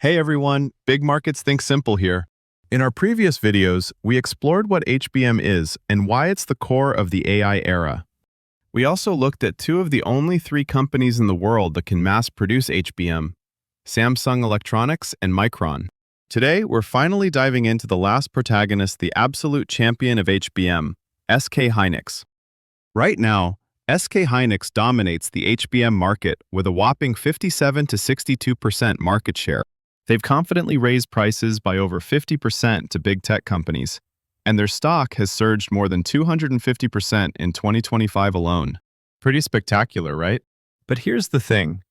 Hey everyone, Big Markets Think Simple here. In our previous videos, we explored what HBM is and why it's the core of the AI era. We also looked at two of the only three companies in the world that can mass-produce HBM, Samsung Electronics and Micron. Today, we're finally diving into the last protagonist, the absolute champion of HBM, SK Hynix. Right now, SK Hynix dominates the HBM market with a whopping 57 to 62% market share. They've confidently raised prices by over 50% to big tech companies, and their stock has surged more than 250% in 2025 alone. Pretty spectacular, right? But here's the thing.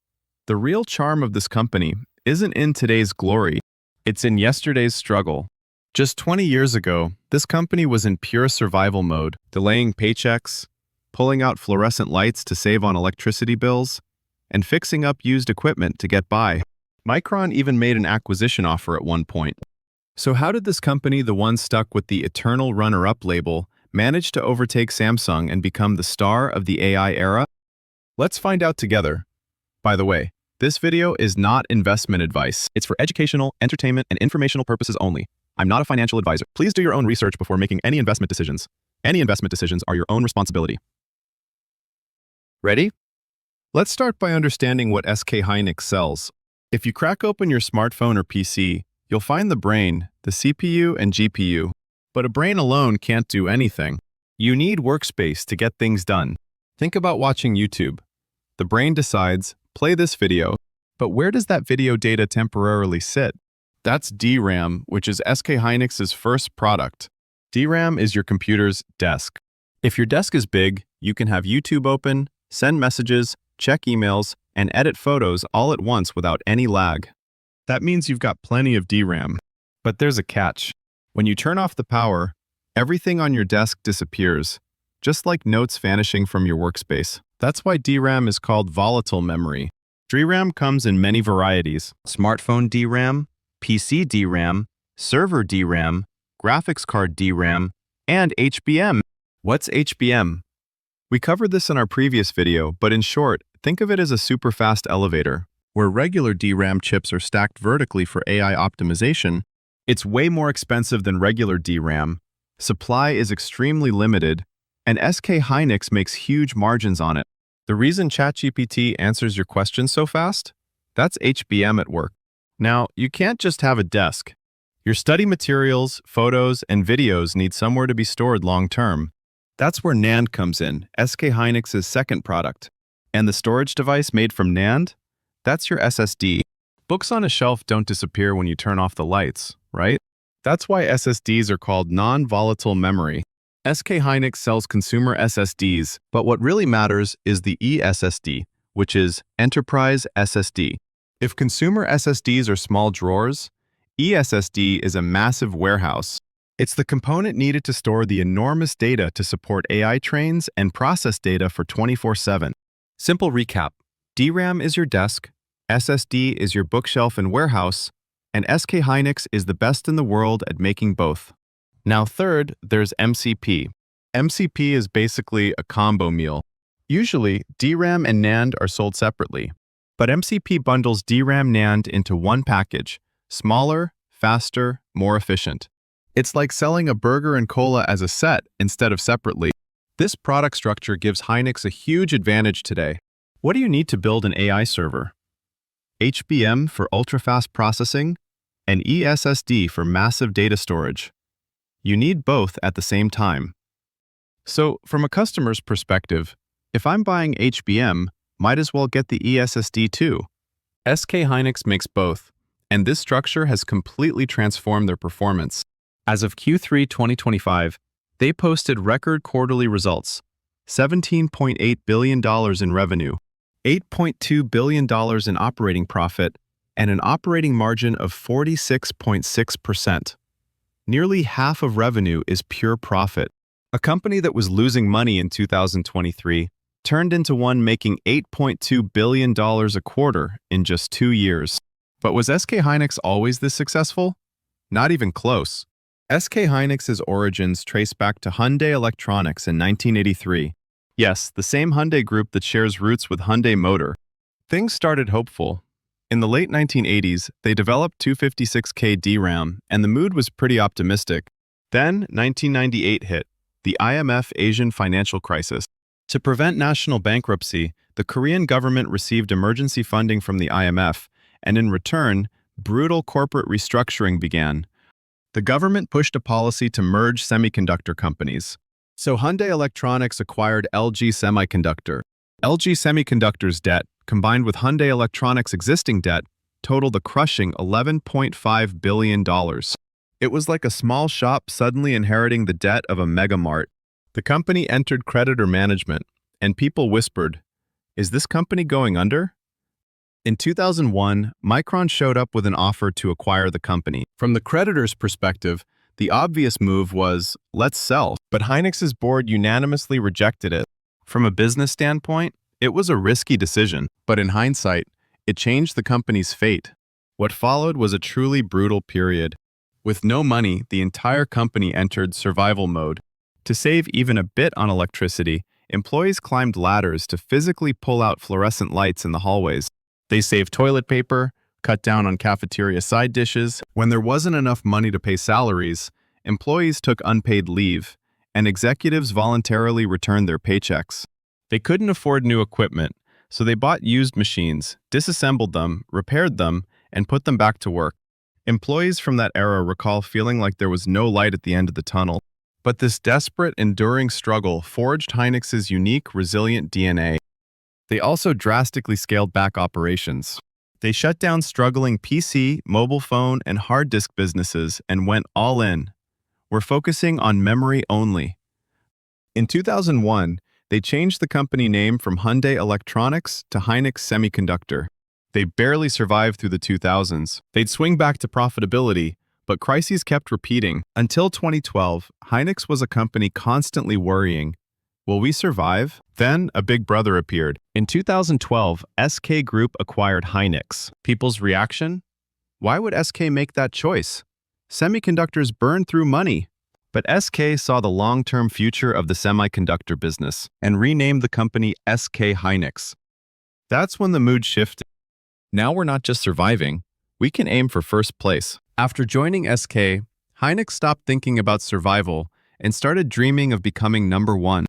The real charm of this company isn't in today's glory, it's in yesterday's struggle. Just 20 years ago, this company was in pure survival mode, delaying paychecks, pulling out fluorescent lights to save on electricity bills, and fixing up used equipment to get by. Micron even made an acquisition offer at one point. So how did this company, the one stuck with the eternal runner-up label, manage to overtake Samsung and become the star of the AI era? Let's find out together. By the way, this video is not investment advice. It's for educational, entertainment, and informational purposes only. I'm not a financial advisor. Please do your own research before making any investment decisions. Any investment decisions are your own responsibility. Ready? Let's start by understanding what SK Hynix sells. If you crack open your smartphone or PC, you'll find the brain, the CPU, and GPU. But a brain alone can't do anything. You need workspace to get things done. Think about watching YouTube. The brain decides, play this video, but where does that video data temporarily sit? That's DRAM, which is SK Hynix's first product. DRAM is your computer's desk. If your desk is big, you can have YouTube open, send messages, check emails, and edit photos all at once without any lag. That means you've got plenty of DRAM. But there's a catch. When you turn off the power, everything on your desk disappears, just like notes vanishing from your workspace. That's why DRAM is called volatile memory. DRAM comes in many varieties: smartphone DRAM, PC DRAM, server DRAM, graphics card DRAM, and HBM. What's HBM? We covered this in our previous video, but in short, think of it as a super-fast elevator. Where regular DRAM chips are stacked vertically for AI optimization, it's way more expensive than regular DRAM. Supply is extremely limited, and SK Hynix makes huge margins on it. The reason ChatGPT answers your questions so fast? That's HBM at work. Now, you can't just have a desk. Your study materials, photos, and videos need somewhere to be stored long-term. That's where NAND comes in, SK Hynix's second product. And the storage device made from NAND? That's your SSD. Books on a shelf don't disappear when you turn off the lights, right? That's why SSDs are called non-volatile memory. SK Hynix sells consumer SSDs, but what really matters is the eSSD, which is Enterprise SSD. If consumer SSDs are small drawers, eSSD is a massive warehouse. It's the component needed to store the enormous data to support AI trains and process data for 24/7. Simple recap. DRAM is your desk, SSD is your bookshelf and warehouse, and SK Hynix is the best in the world at making both. Now third, there's MCP. MCP is basically a combo meal. Usually, DRAM and NAND are sold separately, but MCP bundles DRAM NAND into one package, smaller, faster, more efficient. It's like selling a burger and cola as a set instead of separately. This product structure gives Hynix a huge advantage today. What do you need to build an AI server? HBM for ultra-fast processing and eSSD for massive data storage. You need both at the same time. So, from a customer's perspective, if I'm buying HBM, might as well get the eSSD too. SK Hynix makes both, and this structure has completely transformed their performance. As of Q3 2025, they posted record quarterly results: $17.8 billion in revenue, $8.2 billion in operating profit, and an operating margin of 46.6%. Nearly half of revenue is pure profit. A company that was losing money in 2023 turned into one making $8.2 billion a quarter in just 2 years. But was SK Hynix always this successful? Not even close. SK Hynix's origins trace back to Hyundai Electronics in 1983. Yes, the same Hyundai group that shares roots with Hyundai Motor. Things started hopeful. In the late 1980s, they developed 256K DRAM, and the mood was pretty optimistic. Then, 1998 hit, the IMF Asian financial crisis. To prevent national bankruptcy, the Korean government received emergency funding from the IMF, and in return, brutal corporate restructuring began. The government pushed a policy to merge semiconductor companies. So Hyundai Electronics acquired LG Semiconductor. LG Semiconductor's debt, combined with Hyundai Electronics' existing debt, totaled a crushing $11.5 billion. It was like a small shop suddenly inheriting the debt of a megamart. The company entered creditor management, and people whispered, "Is this company going under?" In 2001, Micron showed up with an offer to acquire the company. From the creditor's perspective, the obvious move was, let's sell, but Hynix's board unanimously rejected it. From a business standpoint, it was a risky decision, but in hindsight, it changed the company's fate. What followed was a truly brutal period. With no money, the entire company entered survival mode. To save even a bit on electricity, employees climbed ladders to physically pull out fluorescent lights in the hallways. They saved toilet paper, cut down on cafeteria side dishes. When there wasn't enough money to pay salaries, employees took unpaid leave, and executives voluntarily returned their paychecks. They couldn't afford new equipment, so they bought used machines, disassembled them, repaired them, and put them back to work. Employees from that era recall feeling like there was no light at the end of the tunnel. But this desperate, enduring struggle forged Hynix's unique, resilient DNA. They also drastically scaled back operations. They shut down struggling PC, mobile phone, and hard disk businesses and went all in. We're focusing on memory only. In 2001, they changed the company name from Hyundai Electronics to Hynix Semiconductor. They barely survived through the 2000s. They'd swing back to profitability, but crises kept repeating. Until 2012, Hynix was a company constantly worrying, will we survive? Then a big brother appeared. In 2012, SK Group acquired Hynix. People's reaction? Why would SK make that choice? Semiconductors burn through money. But SK saw the long-term future of the semiconductor business and renamed the company SK Hynix. That's when the mood shifted. Now we're not just surviving, we can aim for first place. After joining SK, Hynix stopped thinking about survival and started dreaming of becoming number one.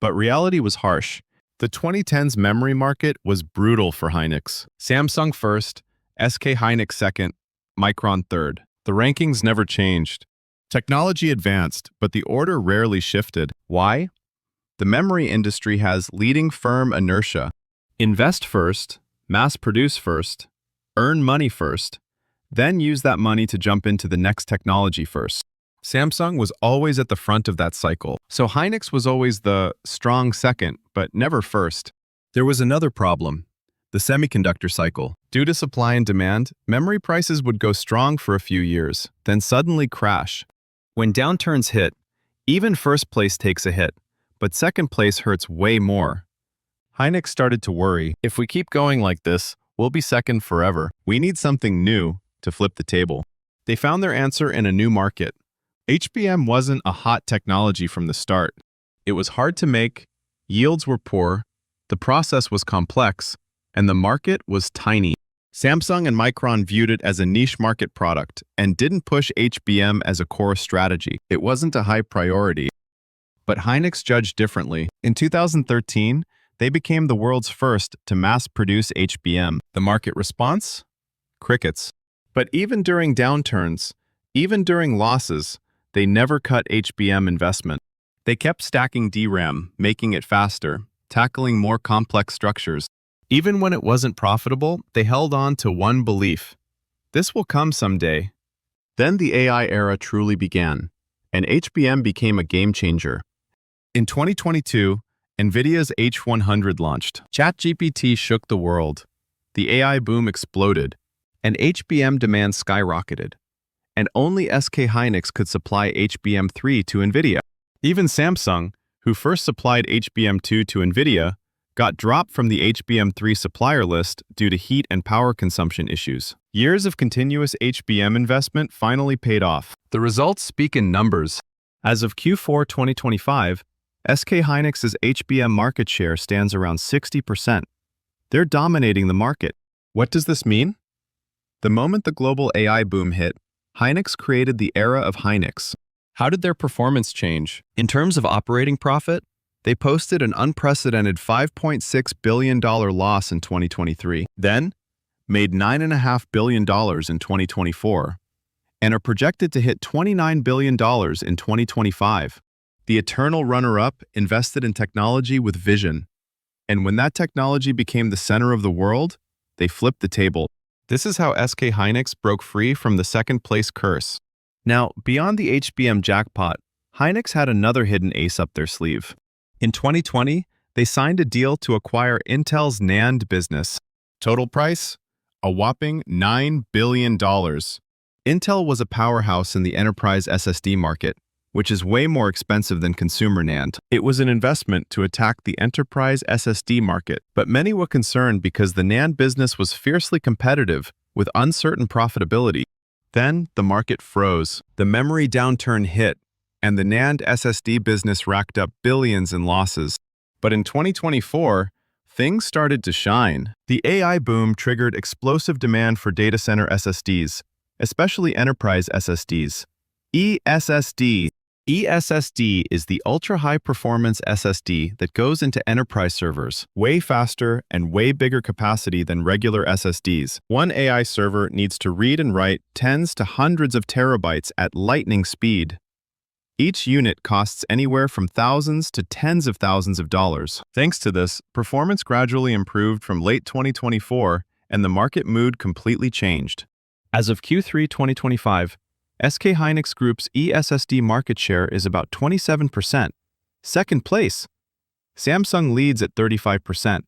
But reality was harsh. The 2010s memory market was brutal for Hynix. Samsung first, SK Hynix second, Micron third. The rankings never changed. Technology advanced, but the order rarely shifted. Why? The memory industry has leading firm inertia. Invest first, mass produce first, earn money first, then use that money to jump into the next technology first. Samsung was always at the front of that cycle, so Hynix was always the strong second, but never first. There was another problem, the semiconductor cycle. Due to supply and demand, memory prices would go strong for a few years, then suddenly crash. When downturns hit, even first place takes a hit, but second place hurts way more. Hynix started to worry, if we keep going like this, we'll be second forever. We need something new to flip the table. They found their answer in a new market. HBM wasn't a hot technology from the start. It was hard to make, yields were poor, the process was complex, and the market was tiny. Samsung and Micron viewed it as a niche market product and didn't push HBM as a core strategy. It wasn't a high priority. But Hynix judged differently. In 2013, they became the world's first to mass-produce HBM. The market response? Crickets. But even during downturns, even during losses, they never cut HBM investment. They kept stacking DRAM, making it faster, tackling more complex structures. Even when it wasn't profitable, they held on to one belief. This will come someday. Then the AI era truly began, and HBM became a game changer. In 2022, NVIDIA's H100 launched. ChatGPT shook the world. The AI boom exploded, and HBM demand skyrocketed. And only SK Hynix could supply HBM3 to NVIDIA. Even Samsung, who first supplied HBM2 to NVIDIA, got dropped from the HBM3 supplier list due to heat and power consumption issues. Years of continuous HBM investment finally paid off. The results speak in numbers. As of Q4 2025, SK Hynix's HBM market share stands around 60%. They're dominating the market. What does this mean? The moment the global AI boom hit, Hynix created the era of Hynix. How did their performance change? In terms of operating profit, they posted an unprecedented $5.6 billion loss in 2023, then made $9.5 billion in 2024, and are projected to hit $29 billion in 2025. The eternal runner-up invested in technology with vision, and when that technology became the center of the world, they flipped the table. This is how SK Hynix broke free from the second-place curse. Now, beyond the HBM jackpot, Hynix had another hidden ace up their sleeve. In 2020, they signed a deal to acquire Intel's NAND business. Total price? A whopping $9 billion. Intel was a powerhouse in the enterprise SSD market, which is way more expensive than consumer NAND. It was an investment to attack the enterprise SSD market, but many were concerned because the NAND business was fiercely competitive with uncertain profitability. Then the market froze. The memory downturn hit, and the NAND SSD business racked up billions in losses. But in 2024, things started to shine. The AI boom triggered explosive demand for data center SSDs, especially enterprise SSDs. eSSD. eSSD is the ultra-high-performance SSD that goes into enterprise servers, way faster and way bigger capacity than regular SSDs. One AI server needs to read and write tens to hundreds of terabytes at lightning speed. Each unit costs anywhere from thousands to tens of thousands of dollars. Thanks to this, performance gradually improved from late 2024, and the market mood completely changed. As of Q3 2025, SK Hynix Group's eSSD market share is about 27%. Second place. Samsung leads at 35%,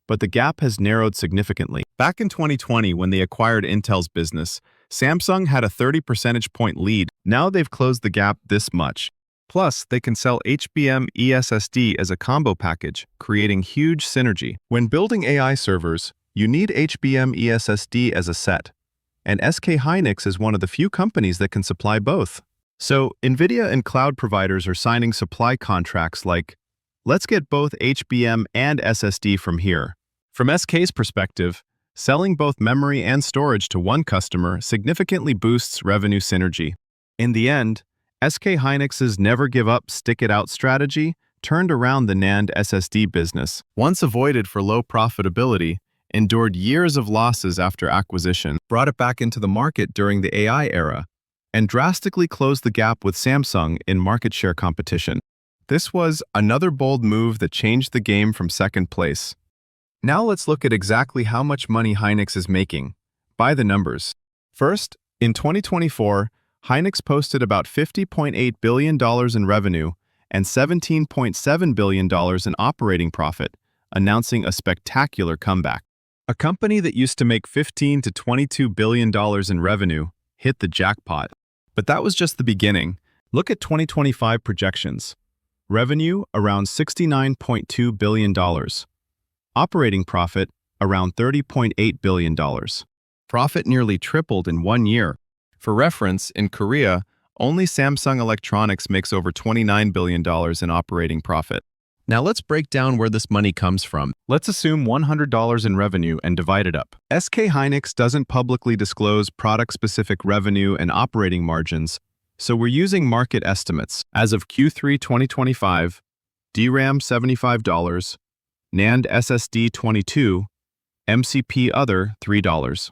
but the gap has narrowed significantly. Back in 2020, when they acquired Intel's business, Samsung had a 30 percentage point lead. Now they've closed the gap this much. Plus, they can sell HBM eSSD as a combo package, creating huge synergy. When building AI servers, you need HBM eSSD as a set, and SK Hynix is one of the few companies that can supply both. So, NVIDIA and cloud providers are signing supply contracts like, let's get both HBM and SSD from here. From SK's perspective, selling both memory and storage to one customer significantly boosts revenue synergy. In the end, SK Hynix's never give up, stick it out strategy turned around the NAND SSD business, once avoided for low profitability, endured years of losses after acquisition, brought it back into the market during the AI era, and drastically closed the gap with Samsung in market share competition. This was another bold move that changed the game from second place. Now let's look at exactly how much money Hynix is making. By the numbers. First, in 2024, Hynix posted about $50.8 billion in revenue and $17.7 billion in operating profit, announcing a spectacular comeback. A company that used to make $15 to $22 billion in revenue hit the jackpot. But that was just the beginning. Look at 2025 projections. Revenue around $69.2 billion. Operating profit around $30.8 billion. Profit nearly tripled in 1 year. For reference, in Korea, only Samsung Electronics makes over $29 billion in operating profit. Now let's break down where this money comes from. Let's assume $100 in revenue and divide it up. SK Hynix doesn't publicly disclose product-specific revenue and operating margins, so we're using market estimates. As of Q3 2025, DRAM $75, NAND SSD $22, MCP Other $3.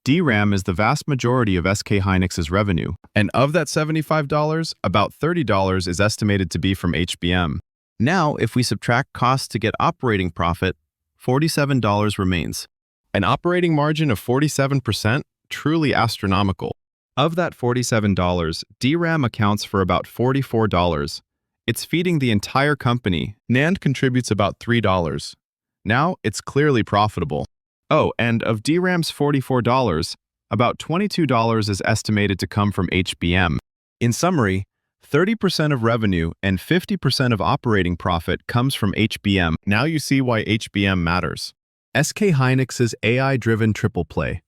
DRAM is the vast majority of SK Hynix's revenue, and of that $75, about $30 is estimated to be from HBM. Now, if we subtract costs to get operating profit, $47 remains. An operating margin of 47%? Truly astronomical. Of that $47, DRAM accounts for about $44. It's feeding the entire company. NAND contributes about $3. Now, it's clearly profitable. Oh, and of DRAM's $44, about $22 is estimated to come from HBM. In summary, 30% of revenue and 50% of operating profit comes from HBM. Now you see why HBM matters. SK Hynix's AI-driven triple play.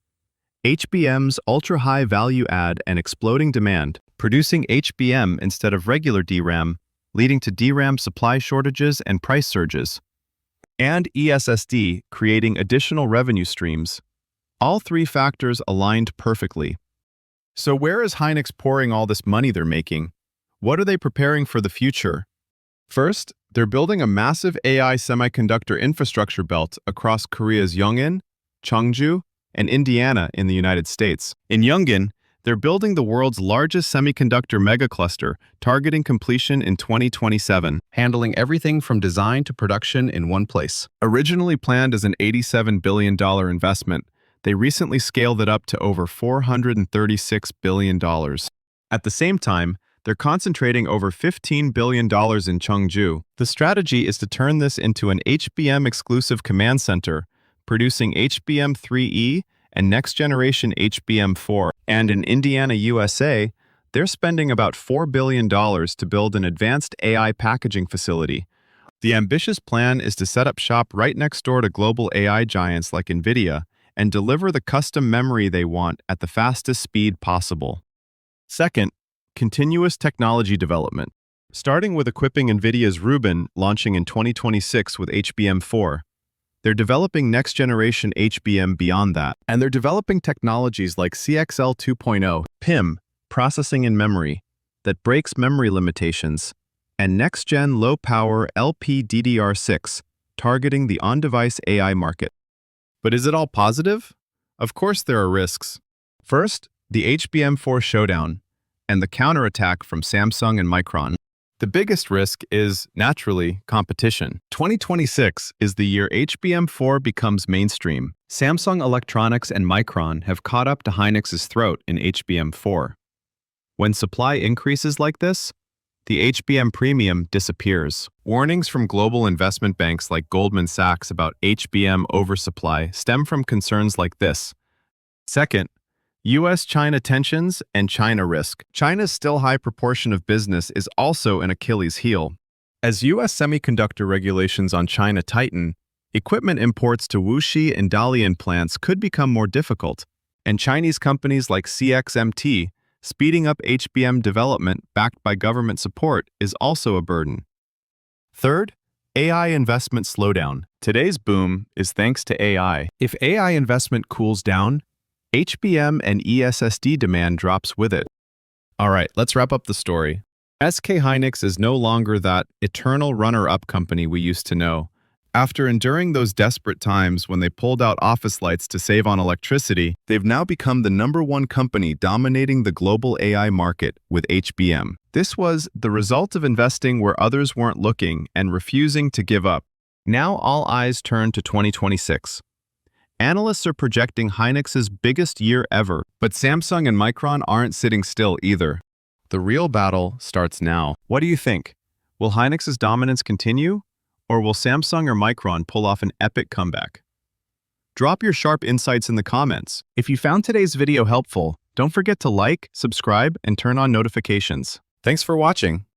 HBM's ultra-high value add and exploding demand, producing HBM instead of regular DRAM, leading to DRAM supply shortages and price surges. and eSSD, creating additional revenue streams. All three factors aligned perfectly. So where is Hynix pouring all this money they're making? What are they preparing for the future? First, they're building a massive AI semiconductor infrastructure belt across Korea's Yongin, Cheongju, and Indiana in the United States. In Yongin, they're building the world's largest semiconductor megacluster, targeting completion in 2027, handling everything from design to production in one place. Originally planned as an $87 billion investment, they recently scaled it up to over $436 billion. At the same time, they're concentrating over $15 billion in Cheongju. The strategy is to turn this into an HBM-exclusive command center, producing HBM3E and next-generation HBM4. And in Indiana, USA, they're spending about $4 billion to build an advanced AI packaging facility. The ambitious plan is to set up shop right next door to global AI giants like NVIDIA and deliver the custom memory they want at the fastest speed possible. Second, continuous technology development. Starting with equipping NVIDIA's Rubin launching in 2026 with HBM4, they're developing next-generation HBM beyond that, and they're developing technologies like CXL 2.0, PIM, processing in memory, that breaks memory limitations, and next-gen low-power LPDDR6, targeting the on-device AI market. But is it all positive? Of course there are risks. First, the HBM4 showdown, and the counterattack from Samsung and Micron. The biggest risk is, naturally, competition. 2026 is the year HBM4 becomes mainstream. Samsung Electronics and Micron have caught up to Hynix's throat in HBM4. When supply increases like this, the HBM premium disappears. Warnings from global investment banks like Goldman Sachs about HBM oversupply stem from concerns like this. Second, U.S.-China tensions and China risk. China's still high proportion of business is also an Achilles heel. As U.S. semiconductor regulations on China tighten, equipment imports to Wuxi and Dalian plants could become more difficult, and Chinese companies like CXMT speeding up HBM development backed by government support is also a burden. Third, AI investment slowdown. Today's boom is thanks to AI. If AI investment cools down, HBM and eSSD demand drops with it. All right, let's wrap up the story. SK Hynix is no longer that eternal runner-up company we used to know. After enduring those desperate times when they pulled out office lights to save on electricity, they've now become the #1 company dominating the global AI market with HBM. This was the result of investing where others weren't looking and refusing to give up. Now all eyes turn to 2026. Analysts are projecting Hynix's biggest year ever, but Samsung and Micron aren't sitting still either. The real battle starts now. What do you think? Will Hynix's dominance continue? Or will Samsung or Micron pull off an epic comeback? Drop your sharp insights in the comments. If you found today's video helpful, don't forget to like, subscribe, and turn on notifications. Thanks for watching.